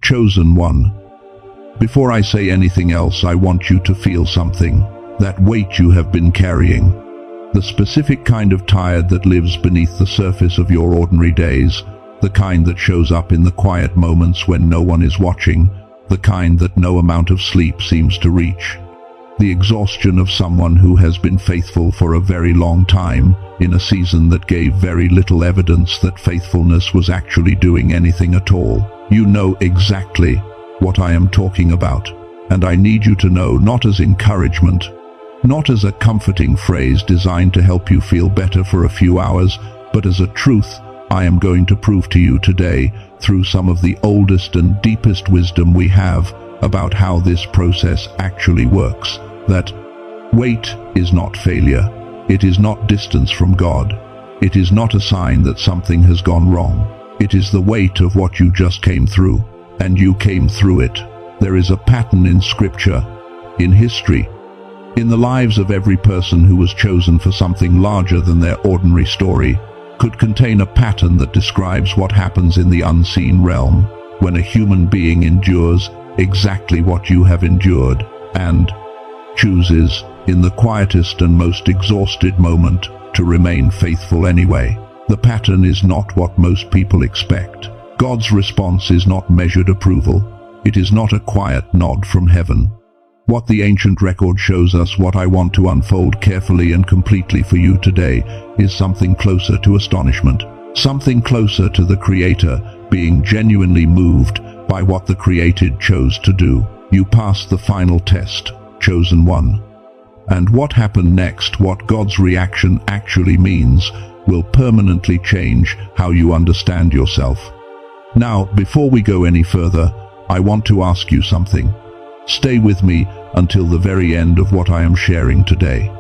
Chosen one. Before I say anything else, I want you to feel something. That weight you have been carrying. The specific kind of tired that lives beneath the surface of your ordinary days. The kind that shows up in the quiet moments when no one is watching. The kind that no amount of sleep seems to reach. The exhaustion of someone who has been faithful for a very long time, in a season that gave very little evidence that faithfulness was actually doing anything at all. You know exactly what I am talking about, and I need you to know, not as encouragement, not as a comforting phrase designed to help you feel better for a few hours, but as a truth I am going to prove to you today through some of the oldest and deepest wisdom we have about how this process actually works. That weight is not failure. It is not distance from God. It is not a sign that something has gone wrong. It is the weight of what you just came through, and you came through it. There is a pattern in Scripture, in history, in the lives of every person who was chosen for something larger than their ordinary story, could contain a pattern that describes what happens in the unseen realm when a human being endures exactly what you have endured and chooses, in the quietest and most exhausted moment, to remain faithful anyway. The pattern is not what most people expect. God's response is not measured approval. It is not a quiet nod from heaven. What the ancient record shows us, what I want to unfold carefully and completely for you today, is something closer to astonishment. Something closer to the Creator being genuinely moved by what the created chose to do. You passed the final test, chosen one. And what happened next, what God's reaction actually means, will permanently change how you understand yourself. Now, before we go any further, I want to ask you something. Stay with me until the very end of what I am sharing today.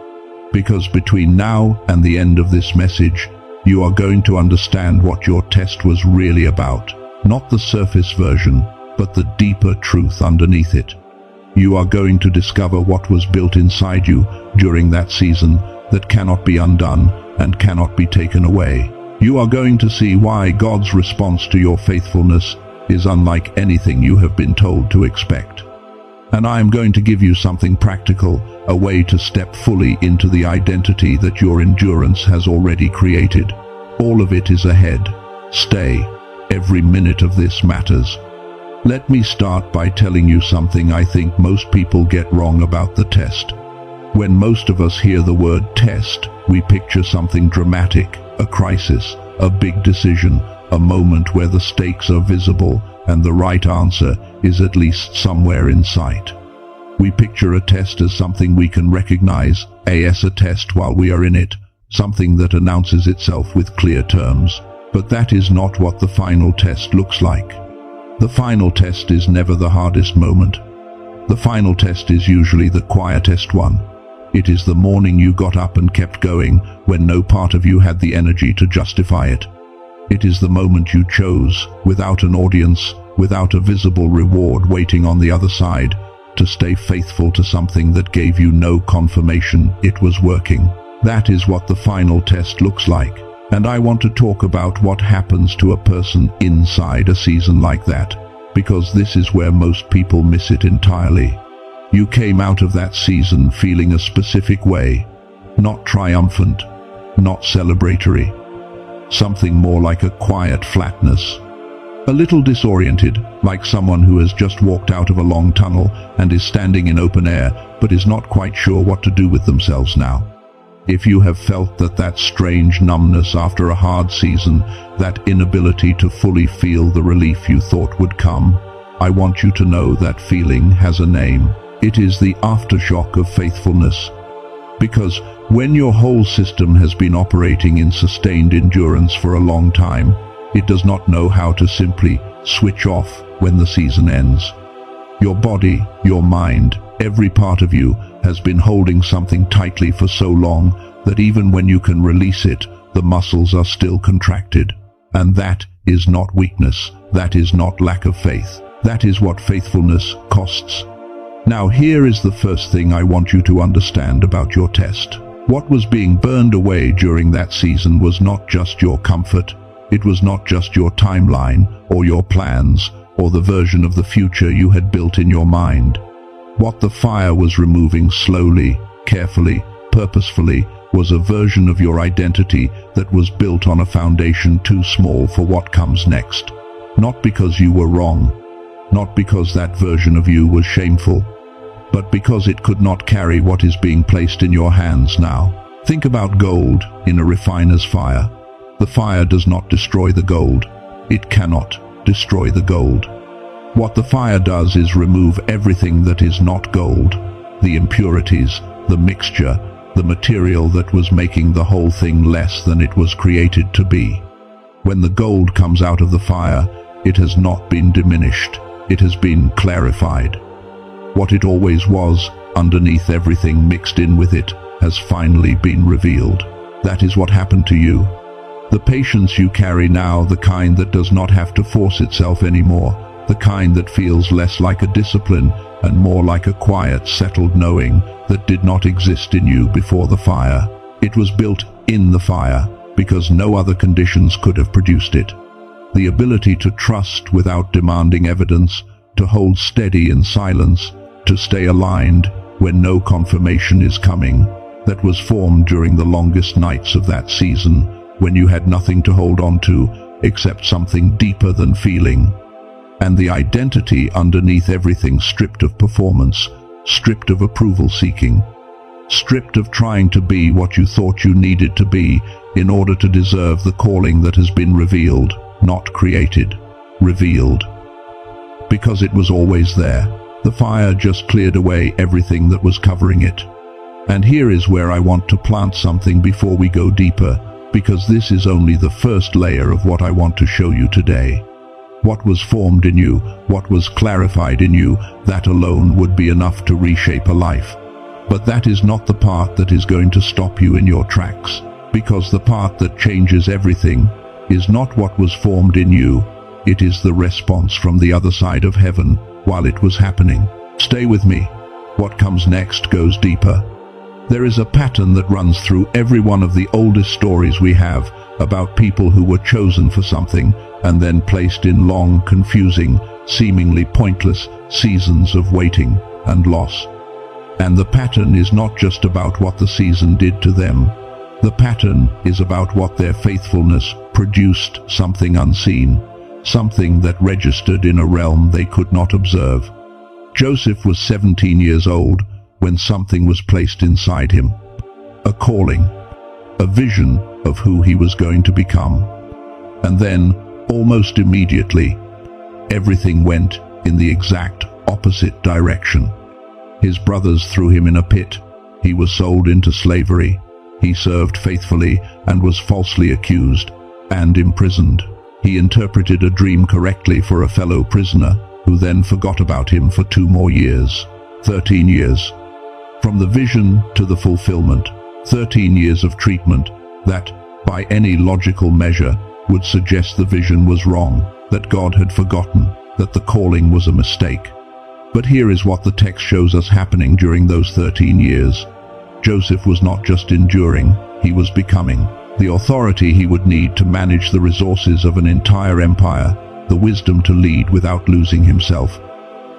Because between now and the end of this message, you are going to understand what your test was really about. Not the surface version, but the deeper truth underneath it. You are going to discover what was built inside you during that season that cannot be undone and cannot be taken away. You are going to see why God's response to your faithfulness is unlike anything you have been told to expect. And I am going to give you something practical, a way to step fully into the identity that your endurance has already created. All of it is ahead. Stay. Every minute of this matters. Let me start by telling you something I think most people get wrong about the test. When most of us hear the word test, we picture something dramatic, a crisis, a big decision, a moment where the stakes are visible and the right answer is at least somewhere in sight. We picture a test as something we can recognize, as a test while we are in it, something that announces itself with clear terms. But that is not what the final test looks like. The final test is never the hardest moment. The final test is usually the quietest one. It is the morning you got up and kept going when no part of you had the energy to justify it. It is the moment you chose, without an audience, without a visible reward waiting on the other side, to stay faithful to something that gave you no confirmation it was working. That is what the final test looks like. And I want to talk about what happens to a person inside a season like that, because this is where most people miss it entirely. You came out of that season feeling a specific way, not triumphant, not celebratory. Something more like a quiet flatness. A little disoriented, like someone who has just walked out of a long tunnel and is standing in open air, but is not quite sure what to do with themselves now. If you have felt that strange numbness after a hard season, that inability to fully feel the relief you thought would come, I want you to know that feeling has a name. It is the aftershock of faithfulness. Because when your whole system has been operating in sustained endurance for a long time, it does not know how to simply switch off when the season ends. Your body, your mind, every part of you has been holding something tightly for so long that even when you can release it, the muscles are still contracted. And that is not weakness. That is not lack of faith. That is what faithfulness costs. Now here is the first thing I want you to understand about your test. What was being burned away during that season was not just your comfort. It was not just your timeline or your plans or the version of the future you had built in your mind. What the fire was removing slowly, carefully, purposefully, was a version of your identity that was built on a foundation too small for what comes next. Not because you were wrong, not because that version of you was shameful, but because it could not carry what is being placed in your hands now. Think about gold in a refiner's fire. The fire does not destroy the gold. It cannot destroy the gold. What the fire does is remove everything that is not gold, the impurities, the mixture, the material that was making the whole thing less than it was created to be. When the gold comes out of the fire, it has not been diminished. It has been clarified. What it always was, underneath everything mixed in with it, has finally been revealed. That is what happened to you. The patience you carry now, the kind that does not have to force itself anymore, the kind that feels less like a discipline and more like a quiet, settled knowing that did not exist in you before the fire. It was built in the fire because no other conditions could have produced it. The ability to trust without demanding evidence, to hold steady in silence, to stay aligned when no confirmation is coming, that was formed during the longest nights of that season, when you had nothing to hold on to except something deeper than feeling. And the identity underneath everything, stripped of performance, stripped of approval seeking, stripped of trying to be what you thought you needed to be in order to deserve the calling that has been revealed, not created, revealed. Because it was always there. The fire just cleared away everything that was covering it. And here is where I want to plant something before we go deeper, because this is only the first layer of what I want to show you today. What was formed in you, what was clarified in you, that alone would be enough to reshape a life. But that is not the part that is going to stop you in your tracks, because the part that changes everything is not what was formed in you, it is the response from the other side of heaven while it was happening. Stay with me. What comes next goes deeper. There is a pattern that runs through every one of the oldest stories we have about people who were chosen for something and then placed in long, confusing, seemingly pointless seasons of waiting and loss. And the pattern is not just about what the season did to them. The pattern is about what their faithfulness produced, something unseen, something that registered in a realm they could not observe. Joseph was 17 years old when something was placed inside him. A calling, a vision of who he was going to become. And then, almost immediately, everything went in the exact opposite direction. His brothers threw him in a pit. He was sold into slavery. He served faithfully and was falsely accused and imprisoned. He interpreted a dream correctly for a fellow prisoner, who then forgot about him for 2 more years. 13 years. From the vision to the fulfillment, 13 years of treatment that, by any logical measure, would suggest the vision was wrong, that God had forgotten, that the calling was a mistake. But here is what the text shows us happening during those 13 years. Joseph was not just enduring, he was becoming. The authority he would need to manage the resources of an entire empire, the wisdom to lead without losing himself,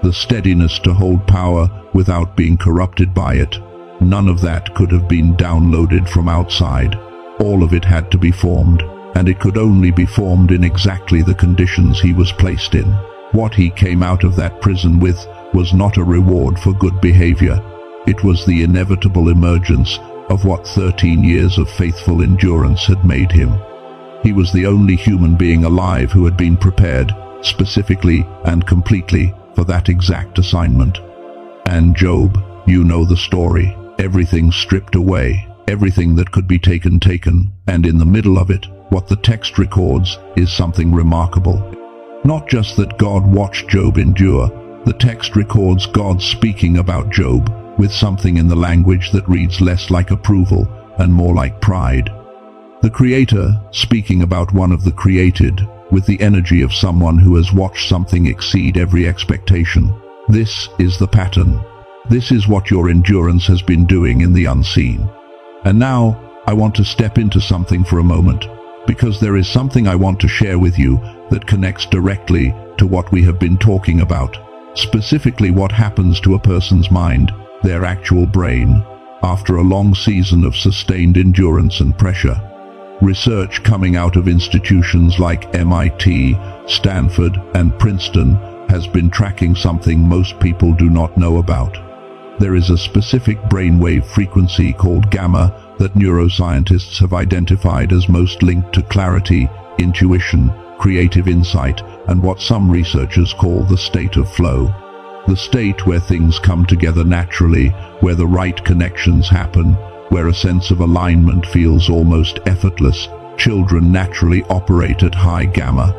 the steadiness to hold power without being corrupted by it. None of that could have been downloaded from outside. All of it had to be formed, and it could only be formed in exactly the conditions he was placed in. What he came out of that prison with was not a reward for good behavior. It was the inevitable emergence of what 13 years of faithful endurance had made him. He was the only human being alive who had been prepared, specifically and completely, for that exact assignment. And Job, you know the story. Everything stripped away, everything that could be taken, and in the middle of it, what the text records is something remarkable. Not just that God watched Job endure, the text records God speaking about Job with something in the language that reads less like approval and more like pride. The Creator speaking about one of the created with the energy of someone who has watched something exceed every expectation. This is the pattern. This is what your endurance has been doing in the unseen. And now, I want to step into something for a moment. because there is something I want to share with you that connects directly to what we have been talking about, specifically what happens to a person's mind, their actual brain, after a long season of sustained endurance and pressure. Research coming out of institutions like MIT, Stanford, and Princeton has been tracking something most people do not know about. There is a specific brainwave frequency called gamma that neuroscientists have identified as most linked to clarity, intuition, creative insight, and what some researchers call the state of flow. The state where things come together naturally, where the right connections happen, where a sense of alignment feels almost effortless. Children naturally operate at high gamma.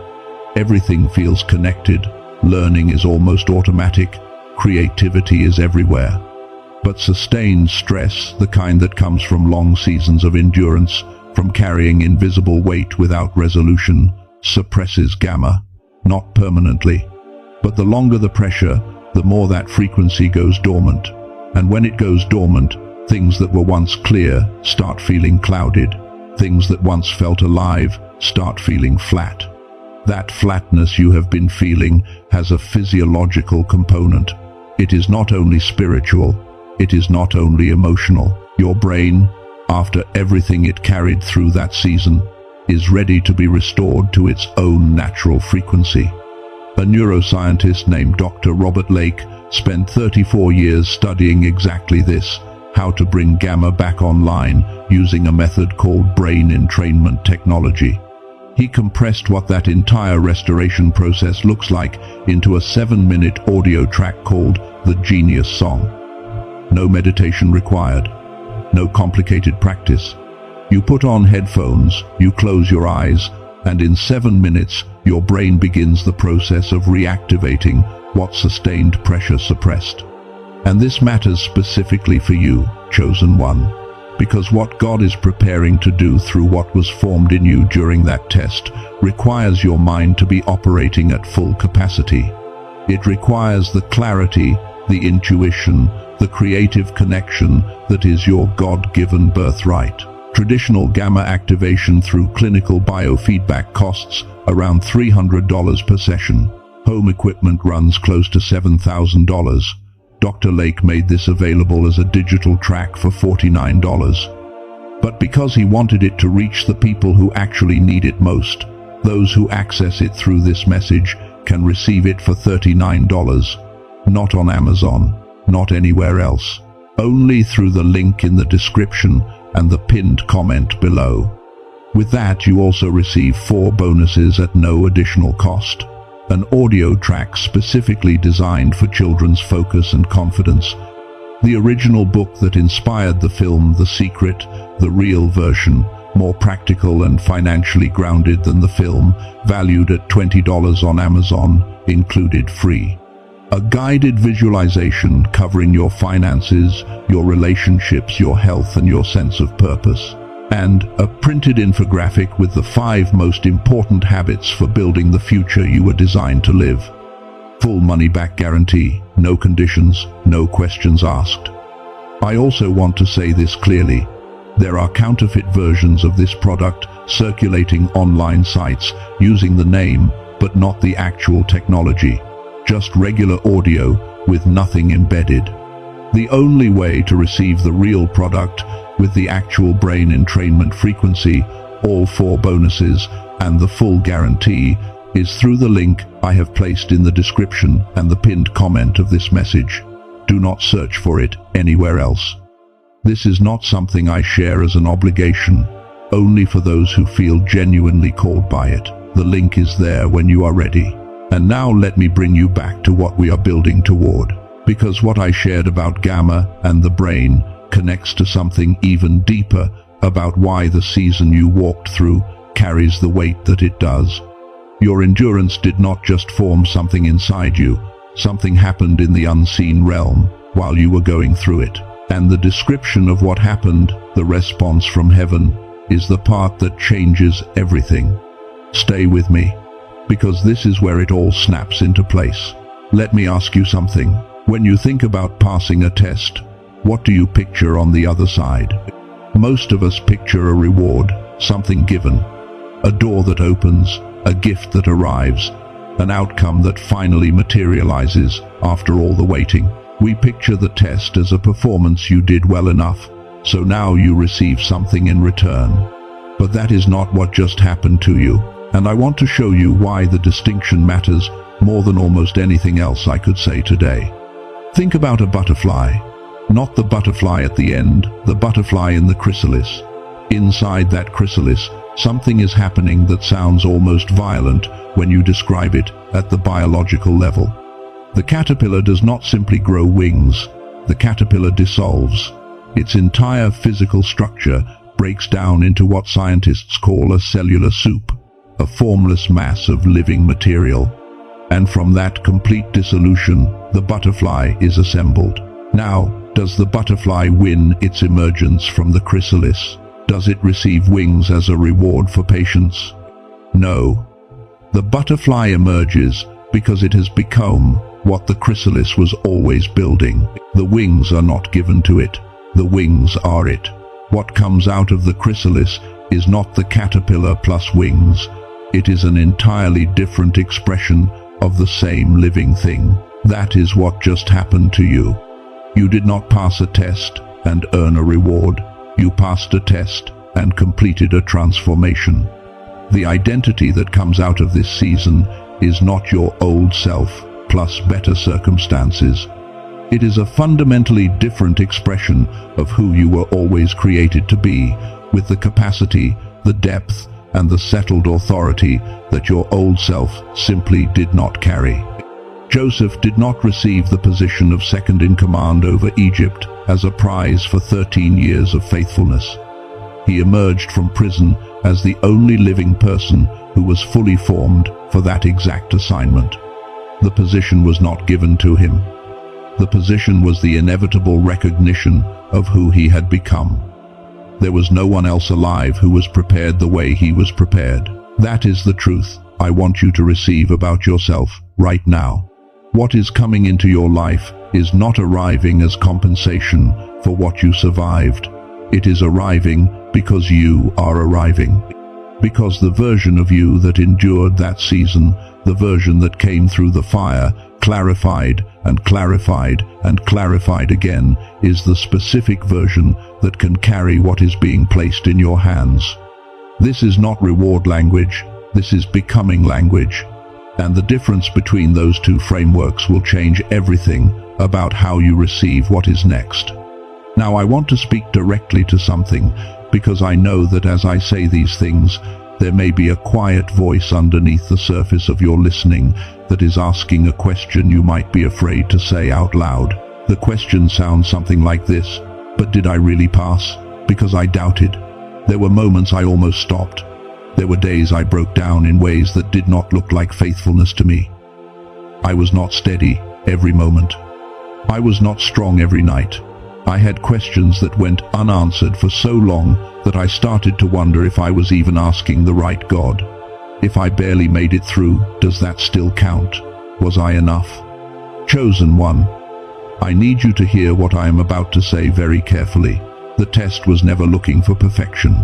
Everything feels connected. Learning is almost automatic. Creativity is everywhere. But sustained stress, the kind that comes from long seasons of endurance, from carrying invisible weight without resolution, suppresses gamma. Not permanently. But the longer the pressure, the more that frequency goes dormant. And when it goes dormant, things that were once clear start feeling clouded. Things that once felt alive start feeling flat. That flatness you have been feeling has a physiological component. It is not only spiritual, it is not only emotional. Your brain, after everything it carried through that season, is ready to be restored to its own natural frequency. A neuroscientist named Dr. Robert Lake spent 34 years studying exactly this, how to bring gamma back online using a method called brain entrainment technology. He compressed what that entire restoration process looks like into a 7-minute audio track called The Genius Song. No meditation required. No complicated practice. You put on headphones, you close your eyes, and in 7 minutes, your brain begins the process of reactivating what sustained pressure suppressed. And this matters specifically for you, chosen one, because what God is preparing to do through what was formed in you during that test requires your mind to be operating at full capacity. It requires the clarity, the intuition, the creative connection that is your God-given birthright. Traditional gamma activation through clinical biofeedback costs around $300 per session. Home equipment runs close to $7,000. Dr. Lake made this available as a digital track for $49. But because he wanted it to reach the people who actually need it most, those who access it through this message can receive it for $39. Not on Amazon, not anywhere else. Only through the link in the description and the pinned comment below. With that, you also receive 4 bonuses at no additional cost. An audio track specifically designed for children's focus and confidence. The original book that inspired the film The Secret, the real version, more practical and financially grounded than the film, valued at $20 on Amazon, included free. A guided visualization covering your finances, your relationships, your health, and your sense of purpose. And a printed infographic with the 5 most important habits for building the future you were designed to live. Full money-back guarantee, no conditions, no questions asked. I also want to say this clearly. There are counterfeit versions of this product circulating online sites using the name but not the actual technology. Just regular audio with nothing embedded. The only way to receive the real product with the actual brain entrainment frequency, all 4 bonuses, and the full guarantee is through the link I have placed in the description and the pinned comment of this message. Do not search for it anywhere else. This is not something I share as an obligation, only for those who feel genuinely called by it. The link is there when you are ready. And now let me bring you back to what we are building toward, because what I shared about gamma and the brain connects to something even deeper about why the season you walked through carries the weight that it does. Your endurance did not just form something inside you. Something happened in the unseen realm while you were going through it. And the description of what happened, the response from heaven, is the part that changes everything. Stay with me, because this is where it all snaps into place. Let me ask you something. When you think about passing a test, what do you picture on the other side? Most of us picture a reward, something given. A door that opens, a gift that arrives, an outcome that finally materializes after all the waiting. We picture the test as a performance you did well enough, so now you receive something in return. But that is not what just happened to you, and I want to show you why the distinction matters more than almost anything else I could say today. Think about a butterfly. Not the butterfly at the end, the butterfly in the chrysalis. Inside that chrysalis, something is happening that sounds almost violent when you describe it at the biological level. The caterpillar does not simply grow wings. The caterpillar dissolves. Its entire physical structure breaks down into what scientists call a cellular soup, a formless mass of living material. And from that complete dissolution, the butterfly is assembled. Now, does the butterfly win its emergence from the chrysalis? Does it receive wings as a reward for patience? No. The butterfly emerges because it has become what the chrysalis was always building. The wings are not given to it. The wings are it. What comes out of the chrysalis is not the caterpillar plus wings. It is an entirely different expression of the same living thing. That is what just happened to you. You did not pass a test and earn a reward. You passed a test and completed a transformation. The identity that comes out of this season is not your old self plus better circumstances. It is a fundamentally different expression of who you were always created to be, with the capacity, the depth, and the settled authority that your old self simply did not carry. Joseph did not receive the position of second in command over Egypt as a prize for 13 years of faithfulness. He emerged from prison as the only living person who was fully formed for that exact assignment. The position was not given to him. The position was the inevitable recognition of who he had become. There was no one else alive who was prepared the way he was prepared. That is the truth I want you to receive about yourself right now. What is coming into your life is not arriving as compensation for what you survived. It is arriving because you are arriving. Because the version of you that endured that season, the version that came through the fire, clarified and clarified and clarified again, is the specific version that can carry what is being placed in your hands. This is not reward language, this is becoming language. And the difference between those two frameworks will change everything about how you receive what is next. Now I want to speak directly to something, because I know that as I say these things, there may be a quiet voice underneath the surface of your listening that is asking a question you might be afraid to say out loud. The question sounds something like this: but did I really pass? Because I doubted. There were moments I almost stopped. There were days I broke down in ways that did not look like faithfulness to me. I was not steady every moment. I was not strong every night. I had questions that went unanswered for so long that I started to wonder if I was even asking the right God. If I barely made it through, does that still count? Was I enough? Chosen one, I need you to hear what I am about to say very carefully. The test was never looking for perfection.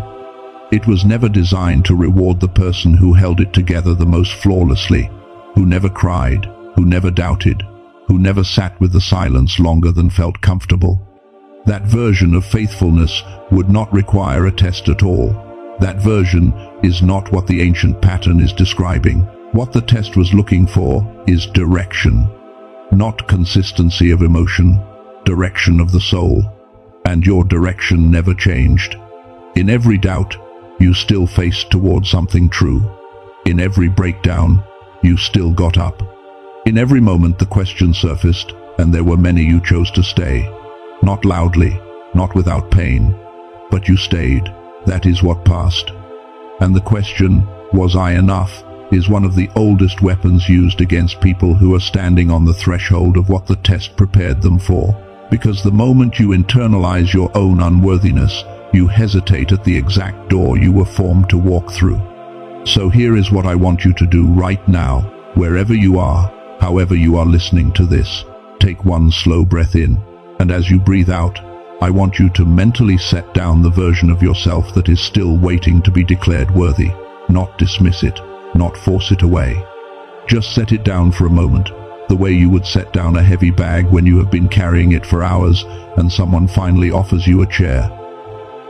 It was never designed to reward the person who held it together the most flawlessly, who never cried, who never doubted, who never sat with the silence longer than felt comfortable. That version of faithfulness would not require a test at all. That version is not what the ancient pattern is describing. What the test was looking for is direction, not consistency of emotion, direction of the soul. And your direction never changed. In every doubt, you still faced toward something true. In every breakdown, you still got up. In every moment the question surfaced, and there were many you chose to stay. Not loudly, not without pain, but you stayed. That is what passed. And the question, was I enough, is one of the oldest weapons used against people who are standing on the threshold of what the test prepared them for. Because the moment you internalize your own unworthiness, you hesitate at the exact door you were formed to walk through. So here is what I want you to do right now, wherever you are, however you are listening to this. Take one slow breath in, and as you breathe out, I want you to mentally set down the version of yourself that is still waiting to be declared worthy. not dismiss it, not force it away. Just set it down for a moment, the way you would set down a heavy bag when you have been carrying it for hours and someone finally offers you a chair.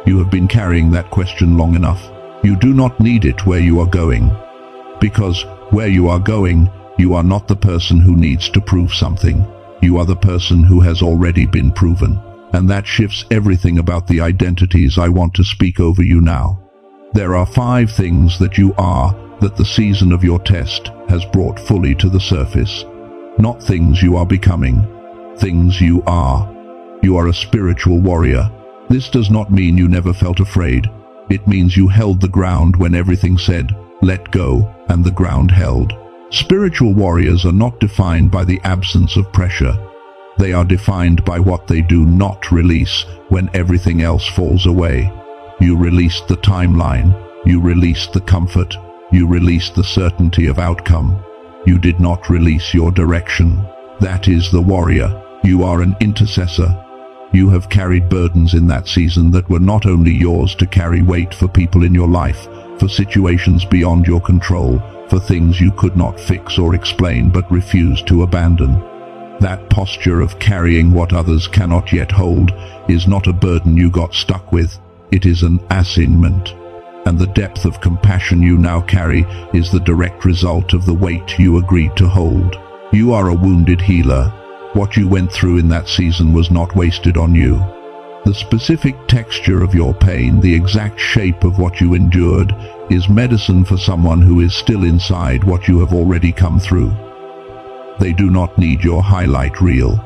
You have been carrying that question long enough. You do not need it where you are going. Because where you are going, you are not the person who needs to prove something. You are the person who has already been proven. And that shifts everything about the identities I want to speak over you now. There are 5 things that you are that the season of your test has brought fully to the surface. Not things you are becoming, things you are. You are a spiritual warrior. This does not mean you never felt afraid. It means you held the ground when everything said, let go, and the ground held. Spiritual warriors are not defined by the absence of pressure. They are defined by what they do not release when everything else falls away. You released the timeline. You released the comfort. You released the certainty of outcome. You did not release your direction. That is the warrior. You are an intercessor. You have carried burdens in that season that were not only yours to carry weight for people in your life, for situations beyond your control, for things you could not fix or explain but refused to abandon. That posture of carrying what others cannot yet hold is not a burden you got stuck with. It is an assignment. And the depth of compassion you now carry is the direct result of the weight you agreed to hold. You are a wounded healer. What you went through in that season was not wasted on you. The specific texture of your pain, the exact shape of what you endured, is medicine for someone who is still inside what you have already come through. They do not need your highlight reel.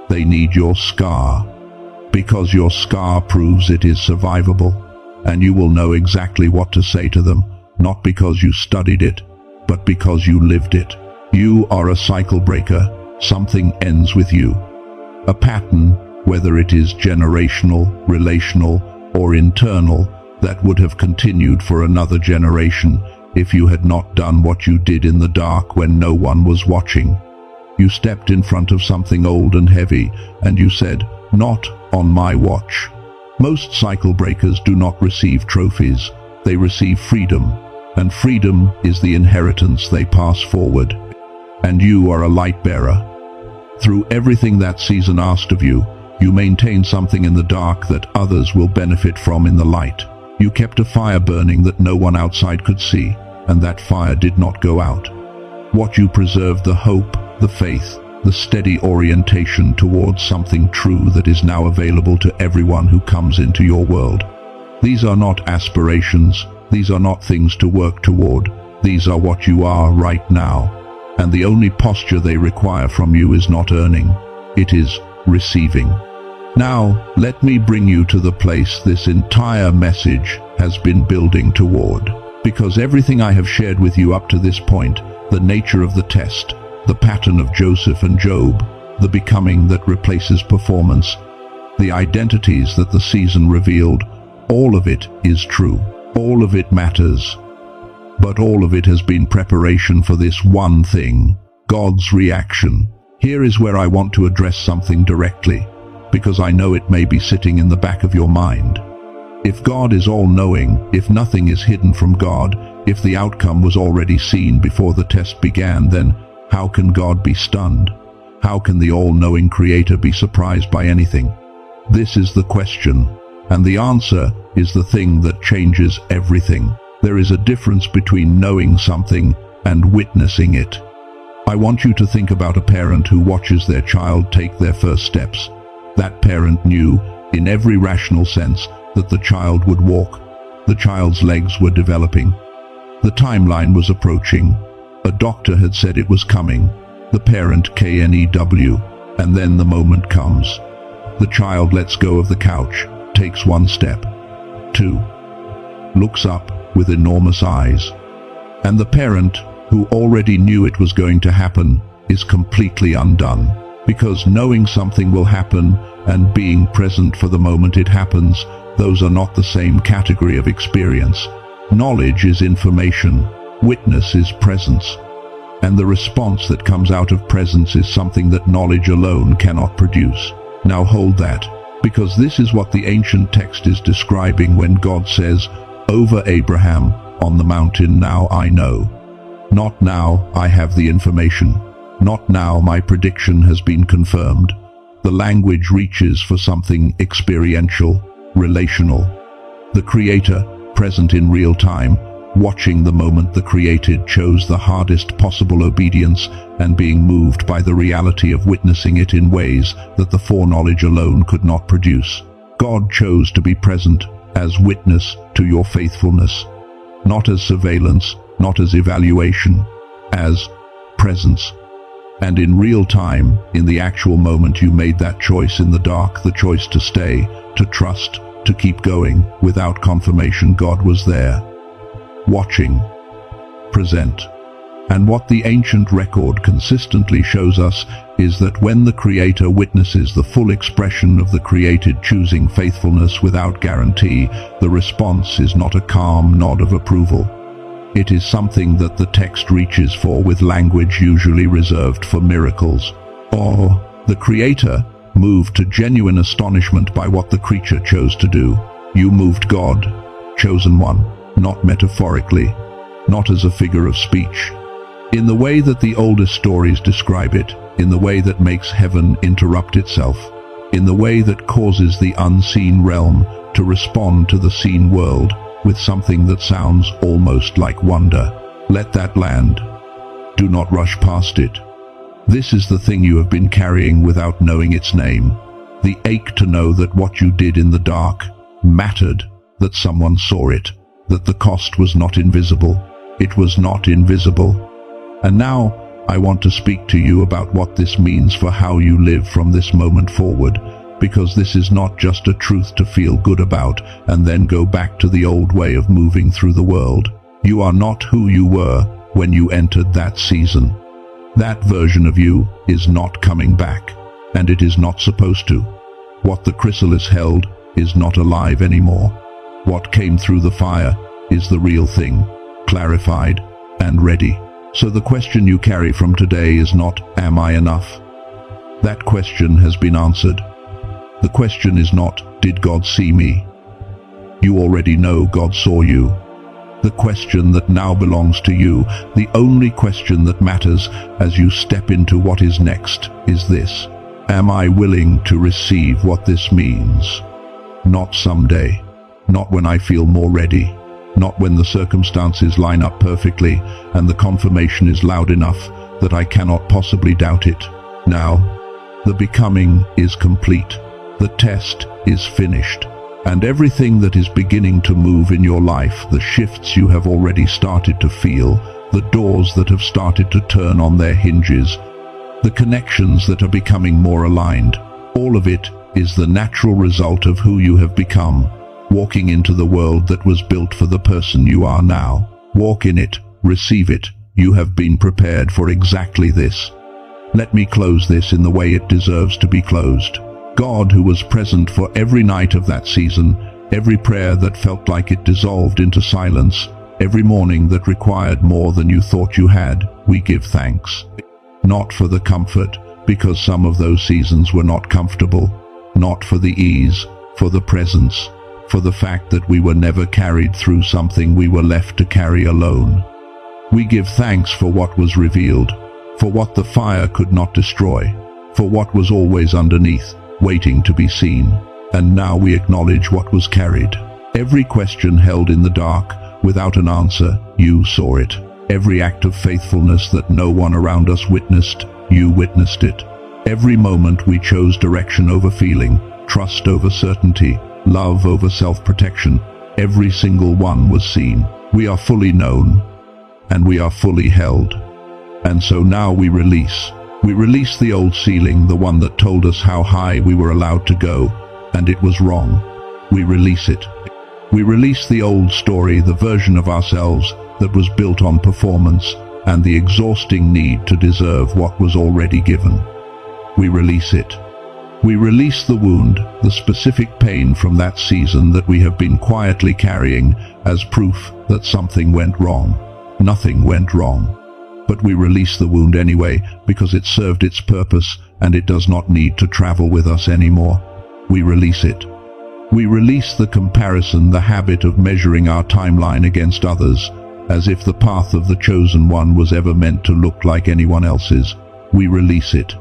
They need your scar. Because your scar proves it is survivable. And you will know exactly what to say to them, not because you studied it, but because you lived it. You are a cycle breaker. Something ends with you. A pattern, whether it is generational, relational, or internal, that would have continued for another generation if you had not done what you did in the dark when no one was watching. You stepped in front of something old and heavy, and you said, "Not on my watch." Most cycle breakers do not receive trophies. They receive freedom, and freedom is the inheritance they pass forward. And you are a light bearer. Through everything that season asked of you, you maintained something in the dark that others will benefit from in the light. You kept a fire burning that no one outside could see, and that fire did not go out. What you preserved, the hope, the faith, the steady orientation towards something true that is now available to everyone who comes into your world. These are not aspirations. These are not things to work toward. These are what you are right now. And the only posture they require from you is not earning. It is receiving. Now, let me bring you to the place this entire message has been building toward. Because everything I have shared with you up to this point, the nature of the test, the pattern of Joseph and Job, the becoming that replaces performance, the identities that the season revealed, all of it is true. All of it matters. But all of it has been preparation for this one thing, God's reaction. Here is where I want to address something directly, because I know it may be sitting in the back of your mind. If God is all-knowing, if nothing is hidden from God, if the outcome was already seen before the test began, then how can God be stunned? How can the all-knowing Creator be surprised by anything? This is the question, and the answer is the thing that changes everything. There is a difference between knowing something and witnessing it. I want you to think about a parent who watches their child take their first steps. That parent knew, in every rational sense, that the child would walk. The child's legs were developing. The timeline was approaching. A doctor had said it was coming. The parent KNEW. And then the moment comes. The child lets go of the couch, takes one step, two, looks up with enormous eyes. And the parent, who already knew it was going to happen, is completely undone. Because knowing something will happen and being present for the moment it happens, those are not the same category of experience. Knowledge is information. Witness is presence. And the response that comes out of presence is something that knowledge alone cannot produce. Now hold that, because this is what the ancient text is describing when God says, "Over Abraham, On the mountain now I know. Not now I have the information. Not now my prediction has been confirmed. The language reaches for something experiential, relational. The Creator, present in real time, watching the moment the created, chose the hardest possible obedience and being moved by the reality of witnessing it in ways that the foreknowledge alone could not produce. God chose to be present as witness to your faithfulness, not as surveillance, not as evaluation, as presence. And in real time, in the actual moment you made that choice in the dark, the choice to stay, to trust, to keep going, without confirmation, God was there, watching, present. And what the ancient record consistently shows us is that when the Creator witnesses the full expression of the created choosing faithfulness without guarantee, the response is not a calm nod of approval. It is something that the text reaches for with language usually reserved for miracles. Or, the Creator moved to genuine astonishment by what the creature chose to do. You moved God, chosen one, not metaphorically, not as a figure of speech. In the way that the oldest stories describe it, in the way that makes heaven interrupt itself, in the way that causes the unseen realm to respond to the seen world with something that sounds almost like wonder. Let that land. Do not rush past it. This is the thing you have been carrying without knowing its name. The ache to know that what you did in the dark mattered, that someone saw it, that the cost was not invisible. It was not invisible. And now, I want to speak to you about what this means for how you live from this moment forward, because this is not just a truth to feel good about and then go back to the old way of moving through the world. You are not who you were when you entered that season. That version of you is not coming back, and it is not supposed to. What the chrysalis held is not alive anymore. What came through the fire is the real thing, clarified and ready. So the question you carry from today is not, am I enough? That question has been answered. The question is not, did God see me? You already know God saw you. The question that now belongs to you, the only question that matters as you step into what is next, is this: am I willing to receive what this means? Not someday, not when I feel more ready, not when the circumstances line up perfectly and the confirmation is loud enough that I cannot possibly doubt it. Now, the becoming is complete. The test is finished. And everything that is beginning to move in your life, the shifts you have already started to feel, the doors that have started to turn on their hinges, the connections that are becoming more aligned, all of it is the natural result of who you have become, walking into the world that was built for the person you are now. Walk in it, receive it. You have been prepared for exactly this. Let me close this in the way it deserves to be closed. God, who was present for every night of that season, every prayer that felt like it dissolved into silence, every morning that required more than you thought you had, we give thanks. Not for the comfort, because some of those seasons were not comfortable. Not for the ease, for the presence, for the fact that we were never carried through something we were left to carry alone. We give thanks for what was revealed, for what the fire could not destroy, for what was always underneath, waiting to be seen. And now we acknowledge what was carried. Every question held in the dark, without an answer, you saw it. Every act of faithfulness that no one around us witnessed, you witnessed it. Every moment we chose direction over feeling, trust over certainty, love over self-protection. Every single one was seen. We are fully known, and we are fully held. And so now we release. We release the old ceiling, the one that told us how high we were allowed to go, and it was wrong. We release it. We release the old story, the version of ourselves that was built on performance and the exhausting need to deserve what was already given. We release it. We release the wound, the specific pain from that season that we have been quietly carrying as proof that something went wrong. Nothing went wrong. But we release the wound anyway because it served its purpose and it does not need to travel with us anymore. We release it. We release the comparison, the habit of measuring our timeline against others, as if the path of the chosen one was ever meant to look like anyone else's. We release it.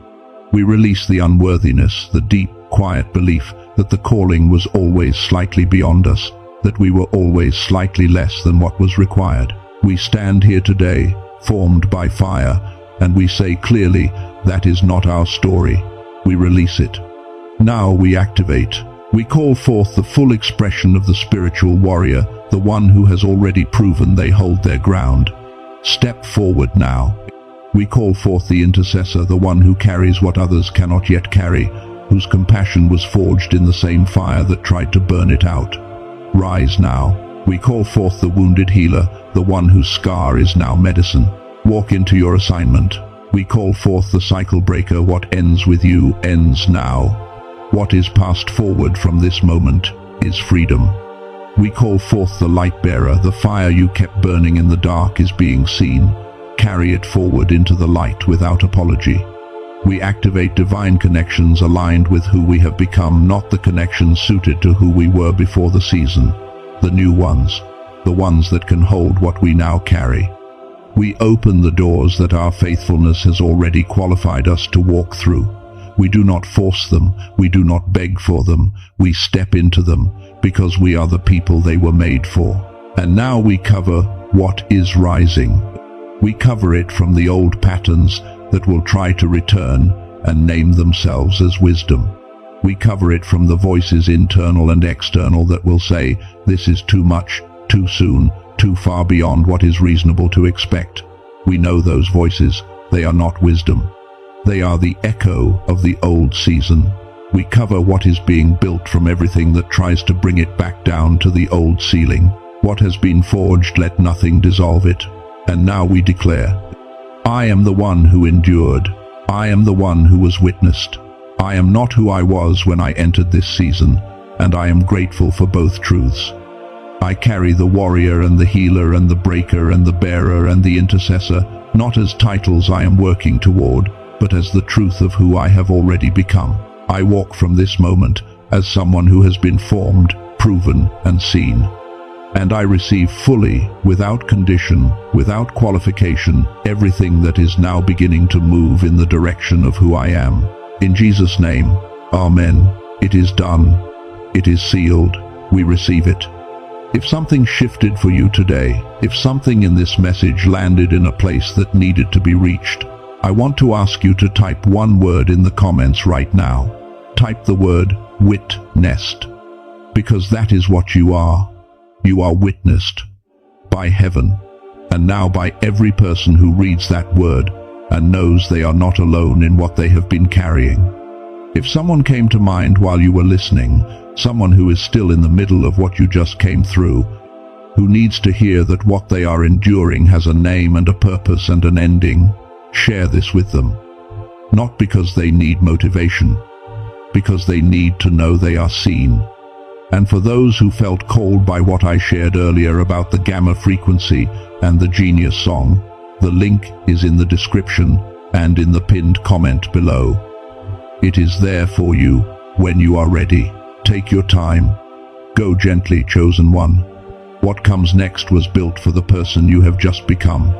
We release the unworthiness, the deep, quiet belief that the calling was always slightly beyond us, that we were always slightly less than what was required. We stand here today, formed by fire, and we say clearly, that is not our story. We release it. Now we activate. We call forth the full expression of the spiritual warrior, the one who has already proven they hold their ground. Step forward now. We call forth the intercessor, the one who carries what others cannot yet carry, whose compassion was forged in the same fire that tried to burn it out. Rise now. We call forth the wounded healer, the one whose scar is now medicine. Walk into your assignment. We call forth the cycle breaker. What ends with you ends now. What is passed forward from this moment is freedom. We call forth the light bearer. The fire you kept burning in the dark is being seen. Carry it forward into the light without apology. We activate divine connections aligned with who we have become, not the connections suited to who we were before the season. The new ones, the ones that can hold what we now carry. We open the doors that our faithfulness has already qualified us to walk through. We do not force them, we do not beg for them, we step into them, because we are the people they were made for. And now we cover what is rising. We cover it from the old patterns that will try to return and name themselves as wisdom. We cover it from the voices internal and external that will say, this is too much, too soon, too far beyond what is reasonable to expect. We know those voices. They are not wisdom. They are the echo of the old season. We cover what is being built from everything that tries to bring it back down to the old ceiling. What has been forged, let nothing dissolve it. And now we declare, I am the one who endured. I am the one who was witnessed. I am not who I was when I entered this season, and I am grateful for both truths. I carry the warrior and the healer and the breaker and the bearer and the intercessor, not as titles I am working toward, but as the truth of who I have already become. I walk from this moment as someone who has been formed, proven, and seen. And I receive fully, without condition, without qualification, everything that is now beginning to move in the direction of who I am. In Jesus' name, Amen. It is done. It is sealed. We receive it. If something shifted for you today, if something in this message landed in a place that needed to be reached, I want to ask you to type one word in the comments right now. Type the word witnessed, because that is what you are. You are witnessed by heaven, and now by every person who reads that word and knows they are not alone in what they have been carrying. If someone came to mind while you were listening, someone who is still in the middle of what you just came through, who needs to hear that what they are enduring has a name and a purpose and an ending, share this with them. Not because they need motivation, because they need to know they are seen. And for those who felt called by what I shared earlier about the gamma frequency and the Genius song, the link is in the description and in the pinned comment below. It is there for you when you are ready. Take your time. Go gently, chosen one. What comes next was built for the person you have just become.